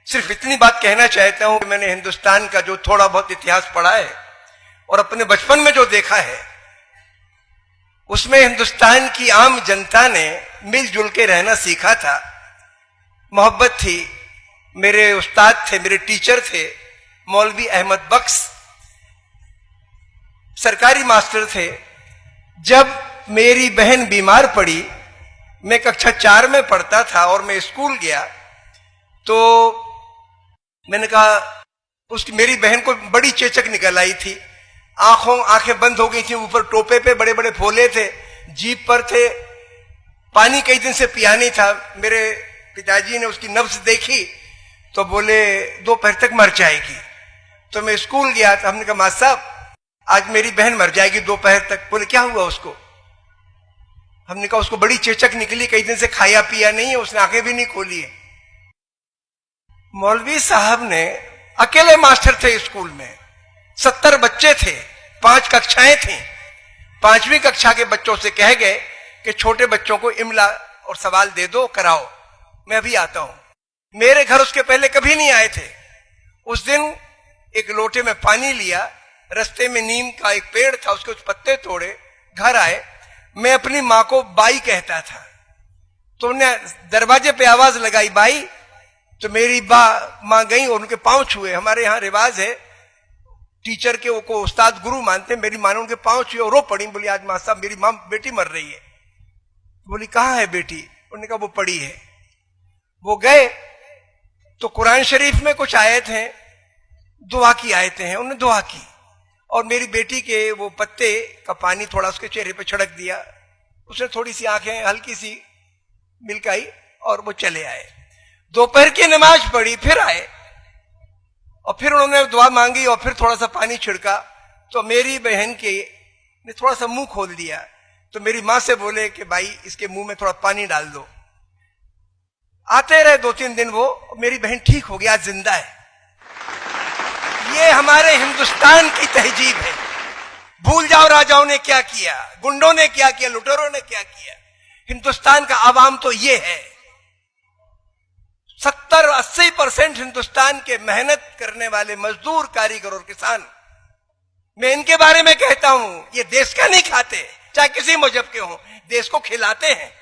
सिर्फ इतनी बात कहना चाहता हूं कि मैंने हिंदुस्तान का जो थोड़ा बहुत इतिहास पढ़ा है और अपने बचपन में जो देखा है, उसमें हिंदुस्तान की आम जनता ने मिलजुल के रहना सीखा था। मोहब्बत थी। मेरे उस्ताद थे, मेरे टीचर थे मौलवी अहमद बख्श, सरकारी मास्टर थे। जब मेरी बहन बीमार पड़ी, मैं कक्षा 4 में पढ़ता था और मैं स्कूल गया, तो मैंने कहा, उसकी मेरी बहन को बड़ी चेचक निकल आई थी, आंखें बंद हो गई थी, ऊपर टोपे पे बड़े बड़े फोले थे, जीप पर थे, पानी कई दिन से पिया नहीं था। मेरे पिताजी ने उसकी नब्ज देखी तो बोले दोपहर तक मर जाएगी। तो मैं स्कूल गया, तो हमने कहा मास्टर साहब आज मेरी बहन मर जाएगी दोपहर तक। बोले क्या हुआ उसको? हमने कहा उसको बड़ी चेचक निकली, कई दिन से खाया पिया नहीं है, उसने आंखें भी नहीं खोली है। मौलवी साहब ने, अकेले मास्टर थे स्कूल में, 70 बच्चे थे, 5 कक्षाएं थी, 5वीं कक्षा के बच्चों से कह गए कि छोटे बच्चों को इमला और सवाल दे दो, कराओ, मैं अभी आता हूं। मेरे घर उसके पहले कभी नहीं आए थे। उस दिन एक लोटे में पानी लिया, रास्ते में नीम का एक पेड़ था, उसके कुछ पत्ते तोड़े, घर आए। मैं अपनी माँ को बाई कहता था, तो उन्हें दरवाजे पे आवाज लगाई बाई, तो मेरी माँ गई और उनके पांव छुए। हमारे यहाँ रिवाज है, टीचर के को उस्ताद गुरु मानते। मेरी माँ ने उनके पांव छुए और रो पड़ी। बोली आज माँ साहब मेरी माँ बेटी मर रही है। बोली कहाँ है बेटी? उन्होंने कहा वो पड़ी है। वो गए तो कुरान शरीफ में कुछ आयत हैं, दुआ की आयतें हैं, उन्होंने दुआ की और मेरी बेटी के वो पत्ते का पानी थोड़ा उसके चेहरे पे छिड़क दिया। उसने थोड़ी सी आंखें हल्की सी मिलकाई और वो चले आए। दोपहर की नमाज पढ़ी, फिर आए और फिर उन्होंने दुआ मांगी और फिर थोड़ा सा पानी छिड़का, तो मेरी बहन के ने थोड़ा सा मुंह खोल दिया। तो मेरी माँ से बोले कि भाई इसके मुंह में थोड़ा पानी डाल दो। आते रहे 2-3 दिन, वो मेरी बहन ठीक हो गया, आज जिंदा है। ये हमारे हिंदुस्तान की तहजीब है। भूल जाओ राजाओं ने क्या किया, गुंडों ने क्या किया, लुटेरों ने क्या किया। हिंदुस्तान का आवाम तो ये है। 70-80% हिंदुस्तान के मेहनत करने वाले मजदूर, कारीगर और किसान, मैं इनके बारे में कहता हूं, ये देश का नहीं खाते, चाहे किसी मजहब के हों, देश को खिलाते हैं।